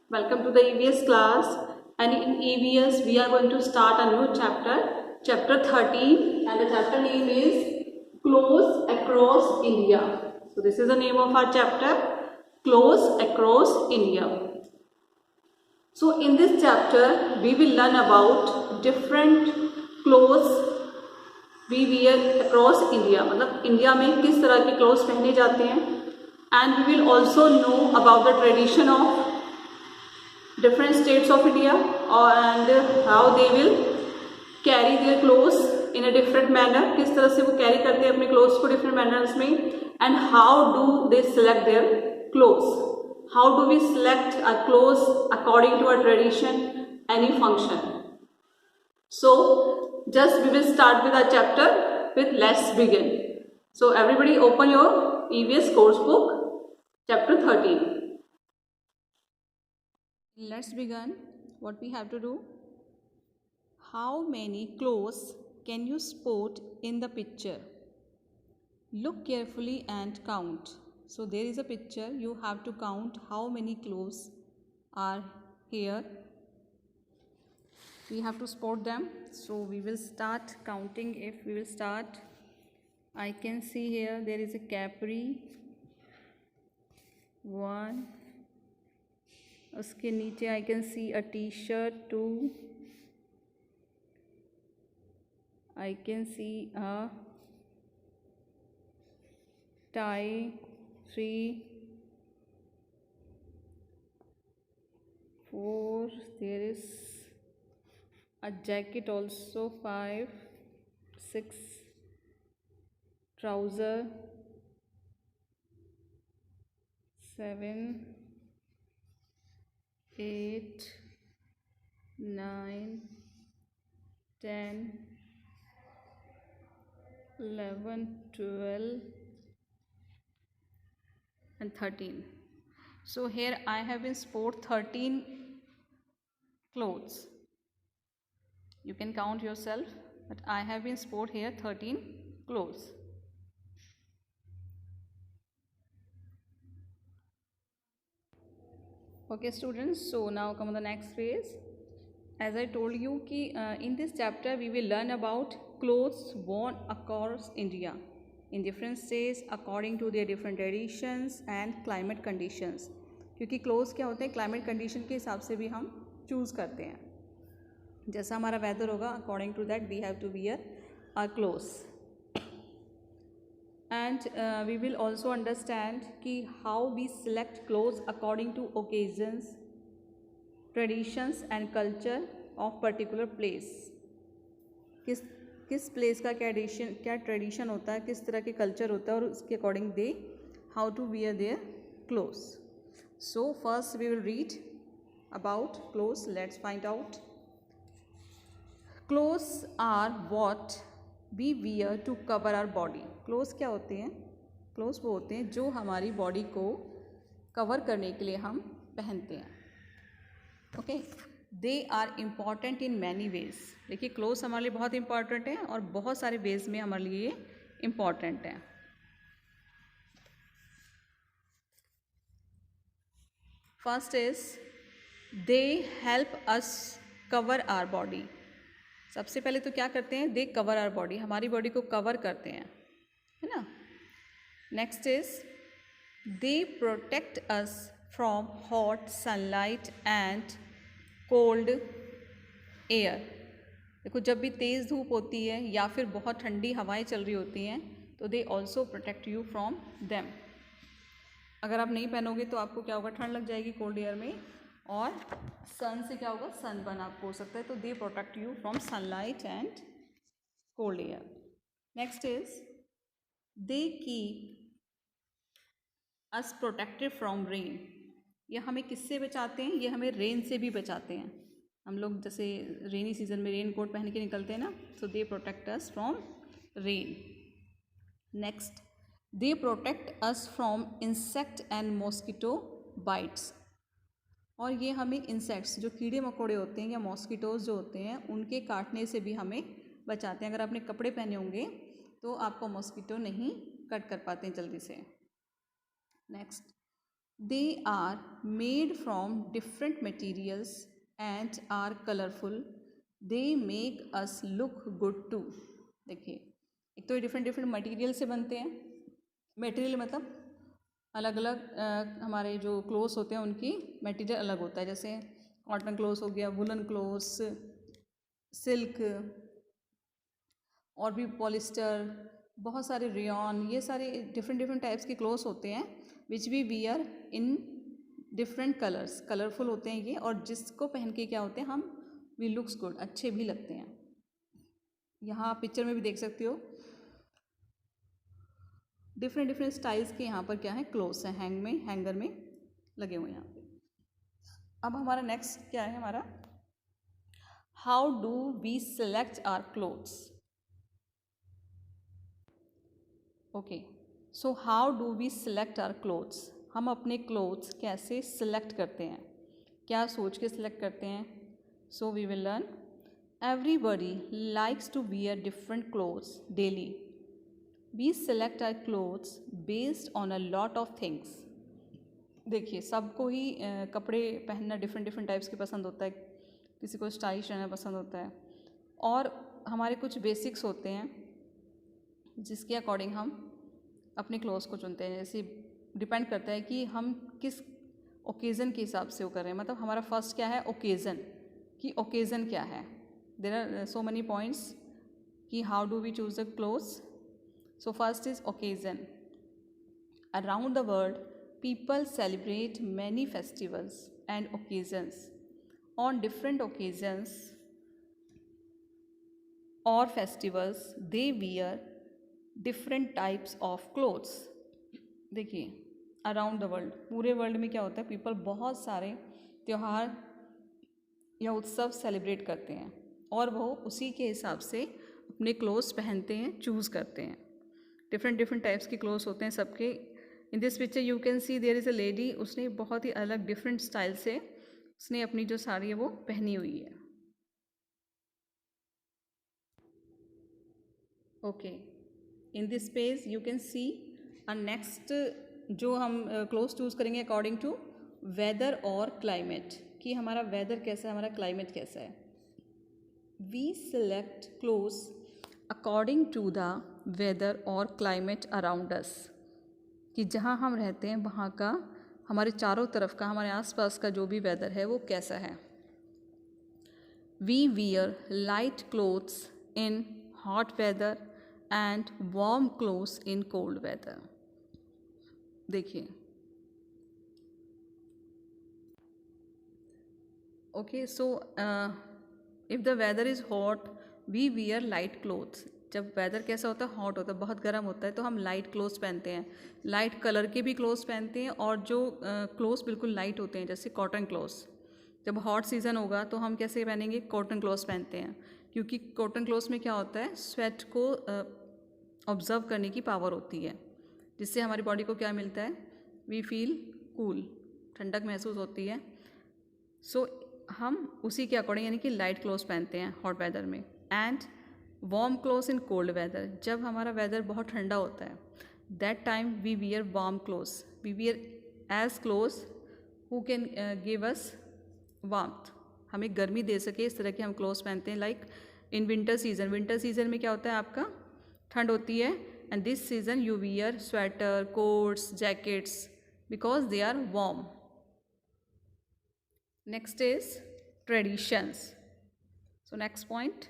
Welcome to the EVS class, and in EVS we are going to start a new chapter 13, and the chapter name is Clothes Across India. So this is the name of our chapter, Clothes Across India. So in this chapter we will learn about different clothes we wear across India, मतलब India में किस तरह के clothes पहने जाते हैं, and we will also know about the tradition of different states of India and how they will carry their clothes in a different manner, किस तरह से वो carry करते हैं अपने clothes को different manners में, and how do they select their clothes, how do we select our clothes according to our tradition, any function. So just we will start with our chapter with let's begin. So everybody open your EVS course book, chapter 13. Let's begin. What we have to do? How many clothes can you spot in the picture? Look carefully and count. So there is a picture. You have to count how many clothes are here. We have to spot them. So we will start counting. If we will start, I can see here there is a capri. 1. उसके नीचे I can see a t-shirt. 2. I can see a tie. 3. 4. There is a jacket also. 5. 6. Trouser. 7. 8. 9. 10. 11. 12. and 13. So here I have been spot 13 clothes. You can count yourself, but I have been spot here 13 clothes. Okay students, so now come on the next phase. As I told you कि in this chapter we will learn about clothes worn across India in different states according to their different traditions and climate conditions. क्योंकि clothes क्या होते हैं, climate condition के हिसाब से भी हम choose करते हैं. जैसा हमारा weather होगा, according to that we have to wear our clothes. And we will also understand कि how we select clothes according to occasions, traditions and culture of particular place. किस प्लेस का क्या ट्रेडिशन होता है, किस तरह के कल्चर होता है और उसके according they how to wear their clothes. So first we will read about clothes. Let's find out. Clothes are what we wear to cover our body. Clothes क्या होते हैं? क्लोथ्स वो होते हैं जो हमारी बॉडी को कवर करने के लिए हम पहनते हैं. Okay, they are important in many ways. देखिए क्लोथ्स हमारे लिए बहुत इंपॉर्टेंट हैं और बहुत सारे वेज में हमारे लिए इम्पॉर्टेंट हैं. First is they help us cover our body. सबसे पहले तो क्या करते हैं? दे कवर आवर बॉडी, हमारी बॉडी को कवर करते हैं, है ना. Next is they protect us from hot sunlight and cold air. देखो जब भी तेज़ धूप होती है या फिर बहुत ठंडी हवाएं चल रही होती हैं तो they also protect you from them. अगर आप नहीं पहनोगे तो आपको क्या होगा? ठंड लग जाएगी कोल्ड एयर में, और सन से क्या होगा? सनबर्न आपको हो सकता है. तो they protect you from sunlight and cold air. Next is they keep us protected from rain. ये हमें किससे बचाते हैं? ये हमें रेन से भी बचाते हैं. हम लोग जैसे रेनी सीजन में रेन कोट पहन के निकलते हैं ना, so they protect us from rain. Next they protect us from insect and mosquito bites. और ये हमें इंसेक्ट्स, जो कीड़े मकोड़े होते हैं या मॉस्किटोज जो होते हैं, उनके काटने से भी हमें बचाते हैं. अगर आपने कपड़े पहने होंगे तो आपको मॉस्किटो नहीं कट कर पाते हैं जल्दी से. Next they are made from different materials and are colourful, they make us look good too. देखिए, एक तो ये डिफरेंट डिफरेंट मटेरियल से बनते हैं। मटेरियल मतलब अलग अलग हमारे जो क्लोथ्स होते हैं उनकी मटेरियल अलग होता है, जैसे कॉटन क्लोथ्स हो गया, वुलन क्लोथ्स, सिल्क, और भी पॉलिस्टर, बहुत सारे रेयॉन, ये सारे डिफरेंट डिफरेंट टाइप्स के क्लोथ्स होते हैं which we wear in different colours, colourful होते हैं ये, और जिसको पहन के क्या होते हैं हम, वी लुक्स गुड, अच्छे भी लगते हैं। यहाँ पिक्चर में भी देख सकते हो डिफरेंट डिफरेंट स्टाइल्स के यहाँ पर क्या है, क्लोथ्स हैं, हैंगर में लगे हुए हैं यहाँ पे। अब हमारा नेक्स्ट क्या है, हमारा how do we select our clothes. Okay, so how do we select our clothes, हम अपने क्लोथ्स कैसे सिलेक्ट करते हैं, क्या सोच के सिलेक्ट करते हैं। So we will learn. Everybody likes to wear different clothes daily, we select our clothes based on a lot of things. देखिए, सबको ही कपड़े पहनना डिफरेंट डिफरेंट टाइप्स के पसंद होता है, किसी को स्टाइलिश रहना पसंद होता है, और हमारे कुछ बेसिक्स होते हैं जिसके अकॉर्डिंग हम अपने क्लोथ्स को चुनते हैं। जैसे डिपेंड करता है कि हम किस ओकेज़न के हिसाब से वो कर रहे हैं, मतलब हमारा फर्स्ट क्या है, ओकेज़न, कि ओकेज़न क्या है। There are so many points कि how do we choose the clothes. So first is occasion. Around the world people celebrate many festivals and occasions. On different occasions or festivals, they wear different types of clothes. देखिए, around the world, पूरे world में क्या होता है, people बहुत सारे त्यौहार या उत्सव सेलिब्रेट करते हैं और वो उसी के हिसाब से अपने क्लोथ्स पहनते हैं, चूज़ करते हैं। डिफरेंट डिफरेंट टाइप्स के क्लोथ्स होते हैं सबके। In this picture you can see there is a lady, उसने बहुत ही अलग डिफरेंट स्टाइल से उसने अपनी जो साड़ी है वो पहनी हुई है। Okay, in this page you can see a next, जो हम क्लोथ्स चूज़ करेंगे अकॉर्डिंग टू वेदर और क्लाइमेट, कि हमारा वेदर कैसा है, हमारा क्लाइमेट कैसा है। We select clothes according to the weather और क्लाइमेट अराउंड अस, कि जहाँ हम रहते हैं वहाँ का, हमारे चारों तरफ का, हमारे आसपास का जो भी वेदर है वो कैसा है। We wear light clothes in hot weather and warm clothes in cold weather. देखिए, okay, so if the weather is hot we wear light clothes. जब वेदर कैसा होता है, हॉट होता है, बहुत गर्म होता है, तो हम लाइट क्लोथ्स पहनते हैं, लाइट कलर के भी क्लोथ्स पहनते हैं, और जो क्लोथ्स बिल्कुल लाइट होते हैं जैसे कॉटन क्लोथ्स। जब हॉट सीज़न होगा तो हम कैसे पहनेंगे, कॉटन क्लोथ्स पहनते हैं, क्योंकि कॉटन क्लोथ्स में क्या होता है, स्वेट को ऑब्जर्व करने की पावर होती है, जिससे हमारी बॉडी को क्या मिलता है, वी फील कूल, ठंडक महसूस होती है। सो हम उसी के अकॉर्डिंग यानी कि लाइट क्लोथ्स पहनते हैं हॉट वेदर में, and warm clothes in cold weather. जब हमारा वेदर बहुत ठंडा होता है, that time we wear warm clothes, we wear as clothes who can give us warmth, हमें गर्मी दे सके, इस तरह के हम क्लोथ्स पहनते हैं। Like in winter season, winter season में क्या होता है, आपका ठंड होती है, and this season you wear sweater, coats, jackets, because they are warm. Next is traditions. So next point,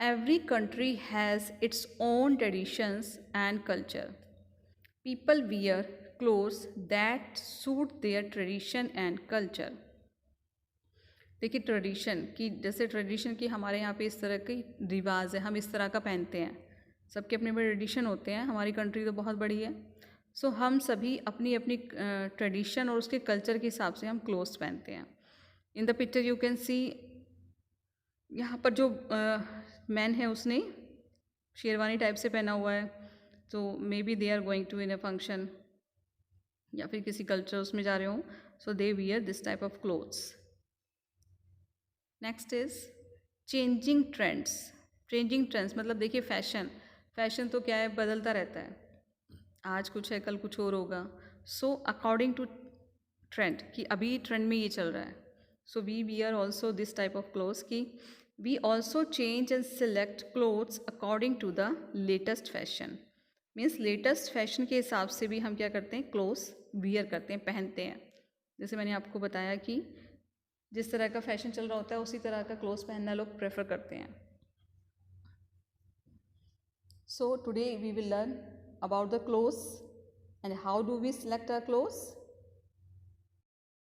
every country has its own traditions and culture. People wear clothes that suit their tradition and culture. देखिए, tradition की, जैसे tradition की हमारे यहाँ पे इस तरह की रिवाज है, हम इस तरह का पहनते हैं, सबके अपने अपने ट्रेडिशन होते हैं, हमारी कंट्री तो बहुत बड़ी है। सो हम सभी अपनी अपनी ट्रेडिशन और उसके कल्चर के हिसाब से हम क्लोथ्स पहनते हैं। In the picture you can सी, यहाँ पर जो मैन है उसने शेरवानी टाइप से पहना हुआ है, तो maybe they are going to in a function या फिर किसी कल्चर उसमें जा रहे हों, so they wear this type of clothes. Next is changing trends. Changing trends मतलब देखिए, फैशन, फैशन तो क्या है, बदलता रहता है, आज कुछ है कल कुछ और होगा, सो अकॉर्डिंग टू ट्रेंड, कि अभी ट्रेंड में ये चल रहा है, so we wear also this type of clothes, कि we also change and select clothes according to the latest fashion. Means latest fashion के हिसाब से भी हम क्या करते हैं, क्लोथ्स वियर करते हैं, पहनते हैं। जैसे मैंने आपको बताया कि जिस तरह का फैशन चल रहा होता है उसी तरह का क्लोथ्स पहनना लोग प्रेफर करते हैं। So today we will learn about the clothes and how do we select our clothes.